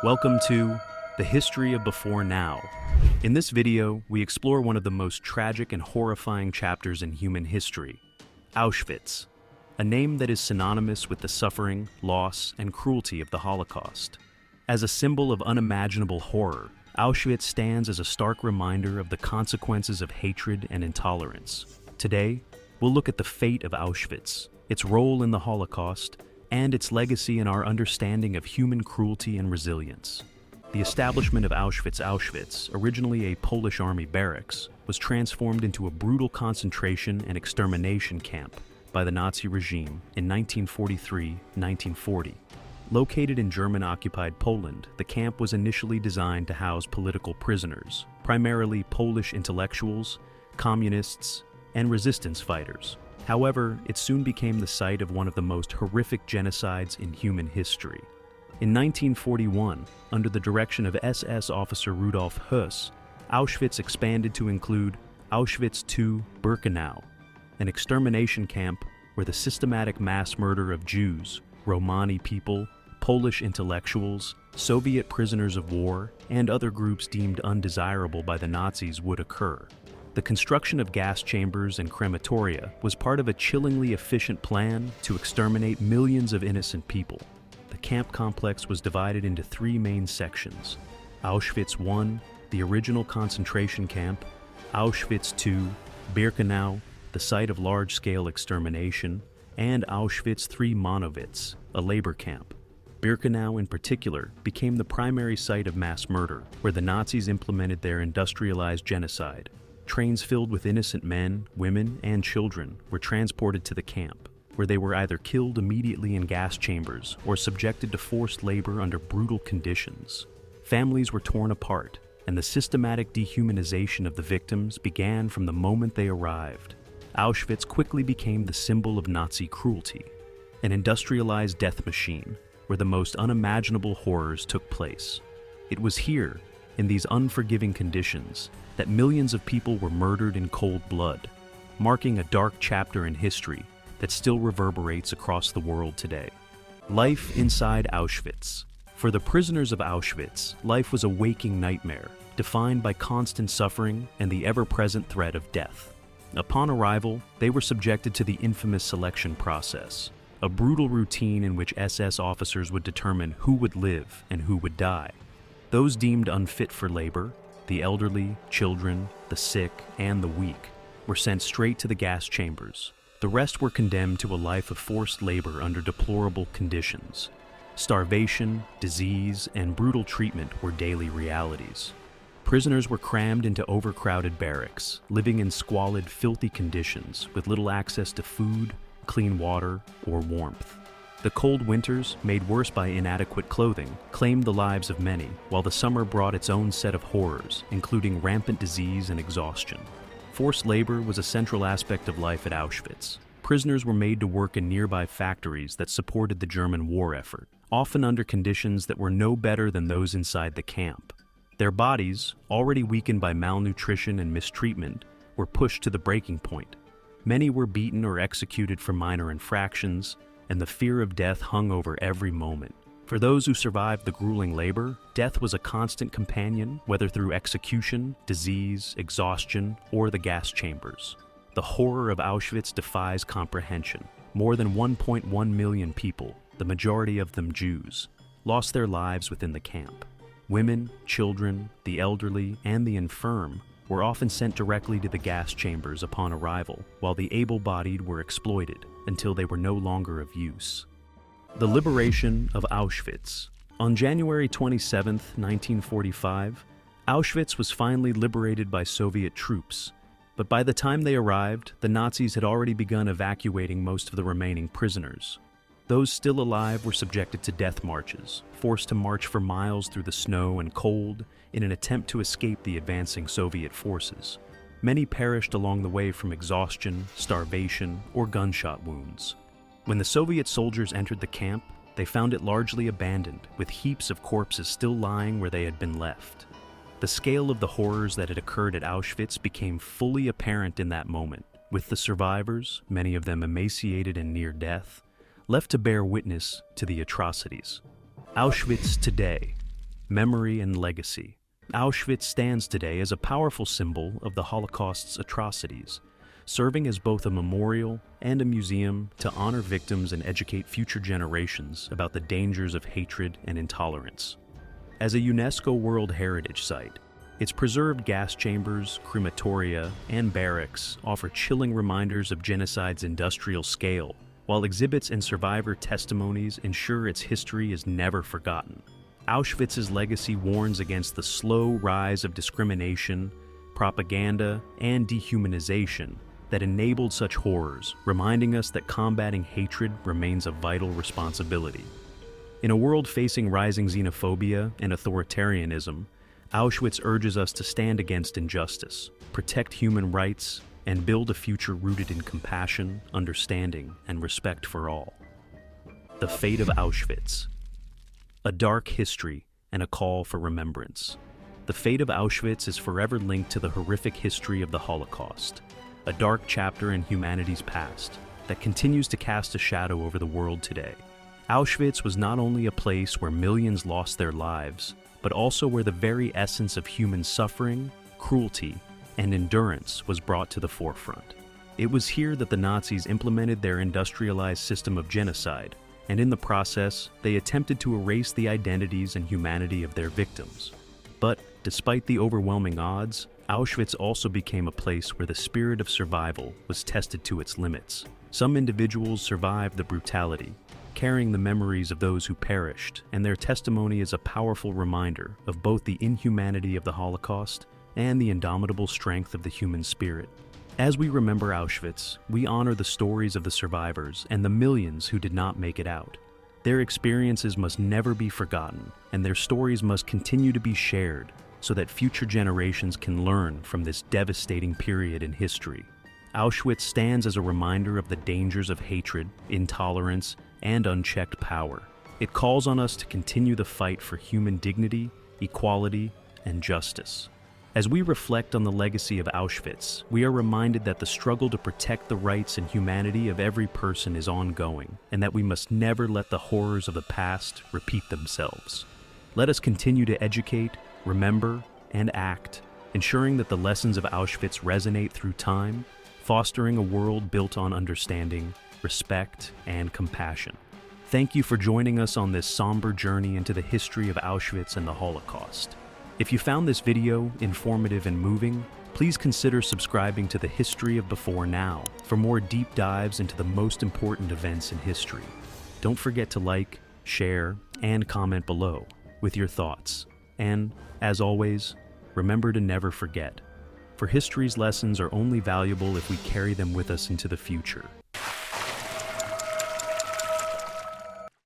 Welcome to The History of Before Now. In this video, we explore one of the most tragic and horrifying chapters in human history, Auschwitz, a name that is synonymous with the suffering, loss, and cruelty of the Holocaust. As a symbol of unimaginable horror, Auschwitz stands as a stark reminder of the consequences of hatred and intolerance. Today, we'll look at the fate of Auschwitz, its role in the Holocaust, and its legacy in our understanding of human cruelty and resilience. The establishment of Auschwitz, originally a Polish army barracks, was transformed into a brutal concentration and extermination camp by the Nazi regime in 1943-1940. Located in German-occupied Poland, the camp was initially designed to house political prisoners, primarily Polish intellectuals, communists, and resistance fighters. However, it soon became the site of one of the most horrific genocides in human history. In 1941, under the direction of SS officer Rudolf Höss, Auschwitz expanded to include Auschwitz II Birkenau, an extermination camp where the systematic mass murder of Jews, Romani people, Polish intellectuals, Soviet prisoners of war, and other groups deemed undesirable by the Nazis would occur. The construction of gas chambers and crematoria was part of a chillingly efficient plan to exterminate millions of innocent people. The camp complex was divided into three main sections: Auschwitz I, the original concentration camp; Auschwitz II, Birkenau, the site of large-scale extermination; and Auschwitz III Monowitz, a labor camp. Birkenau, in particular, became the primary site of mass murder, where the Nazis implemented their industrialized genocide. Trains filled with innocent men, women, and children were transported to the camp, where they were either killed immediately in gas chambers or subjected to forced labor under brutal conditions. Families were torn apart, and the systematic dehumanization of the victims began from the moment they arrived. Auschwitz quickly became the symbol of Nazi cruelty, an industrialized death machine where the most unimaginable horrors took place. It was here, in these unforgiving conditions, that millions of people were murdered in cold blood, marking a dark chapter in history that still reverberates across the world today. Life inside Auschwitz. For the prisoners of Auschwitz, life was a waking nightmare, defined by constant suffering and the ever-present threat of death. Upon arrival, they were subjected to the infamous selection process, a brutal routine in which SS officers would determine who would live and who would die. Those deemed unfit for labor, the elderly, children, the sick, and the weak, were sent straight to the gas chambers. The rest were condemned to a life of forced labor under deplorable conditions. Starvation, disease, and brutal treatment were daily realities. Prisoners were crammed into overcrowded barracks, living in squalid, filthy conditions with little access to food, clean water, or warmth. The cold winters, made worse by inadequate clothing, claimed the lives of many, while the summer brought its own set of horrors, including rampant disease and exhaustion. Forced labor was a central aspect of life at Auschwitz. Prisoners were made to work in nearby factories that supported the German war effort, often under conditions that were no better than those inside the camp. Their bodies, already weakened by malnutrition and mistreatment, were pushed to the breaking point. Many were beaten or executed for minor infractions, and the fear of death hung over every moment. For those who survived the grueling labor, death was a constant companion, whether through execution, disease, exhaustion, or the gas chambers. The horror of Auschwitz defies comprehension. More than 1.1 million people, the majority of them Jews, lost their lives within the camp. Women, children, the elderly, and the infirm were often sent directly to the gas chambers upon arrival, while the able-bodied were exploited until they were no longer of use. The liberation of Auschwitz. On January 27, 1945, Auschwitz was finally liberated by Soviet troops, but by the time they arrived, the Nazis had already begun evacuating most of the remaining prisoners. Those still alive were subjected to death marches, forced to march for miles through the snow and cold in an attempt to escape the advancing Soviet forces. Many perished along the way from exhaustion, starvation, or gunshot wounds. When the Soviet soldiers entered the camp, they found it largely abandoned, with heaps of corpses still lying where they had been left. The scale of the horrors that had occurred at Auschwitz became fully apparent in that moment, with the survivors, many of them emaciated and near death, left to bear witness to the atrocities. Auschwitz today. memory, and legacy. Auschwitz stands today as a powerful symbol of the Holocaust's atrocities, serving as both a memorial and a museum to honor victims and educate future generations about the dangers of hatred and intolerance. As a UNESCO World Heritage Site, its preserved gas chambers, crematoria, and barracks offer chilling reminders of genocide's industrial scale, while exhibits and survivor testimonies ensure its history is never forgotten. Auschwitz's legacy warns against the slow rise of discrimination, propaganda, and dehumanization that enabled such horrors, reminding us that combating hatred remains a vital responsibility. In a world facing rising xenophobia and authoritarianism, Auschwitz urges us to stand against injustice, protect human rights, and build a future rooted in compassion, understanding, and respect for all. The fate of Auschwitz. A dark history and a call for remembrance. The fate of Auschwitz is forever linked to the horrific history of the Holocaust, a dark chapter in humanity's past that continues to cast a shadow over the world today. Auschwitz was not only a place where millions lost their lives, but also where the very essence of human suffering, cruelty, and endurance was brought to the forefront. It was here that the Nazis implemented their industrialized system of genocide, and in the process, they attempted to erase the identities and humanity of their victims. But despite the overwhelming odds, Auschwitz also became a place where the spirit of survival was tested to its limits. Some individuals survived the brutality, carrying the memories of those who perished, and their testimony is a powerful reminder of both the inhumanity of the Holocaust and the indomitable strength of the human spirit. As we remember Auschwitz, we honor the stories of the survivors and the millions who did not make it out. Their experiences must never be forgotten, and their stories must continue to be shared so that future generations can learn from this devastating period in history. Auschwitz stands as a reminder of the dangers of hatred, intolerance, and unchecked power. It calls on us to continue the fight for human dignity, equality, and justice. As we reflect on the legacy of Auschwitz, we are reminded that the struggle to protect the rights and humanity of every person is ongoing, and that we must never let the horrors of the past repeat themselves. Let us continue to educate, remember, and act, ensuring that the lessons of Auschwitz resonate through time, fostering a world built on understanding, respect, and compassion. Thank you for joining us on this somber journey into the history of Auschwitz and the Holocaust. If you found this video informative and moving, please consider subscribing to the History of Before Now for more deep dives into the most important events in history. Don't forget to like, share, and comment below with your thoughts. And, as always, remember to never forget, for history's lessons are only valuable if we carry them with us into the future.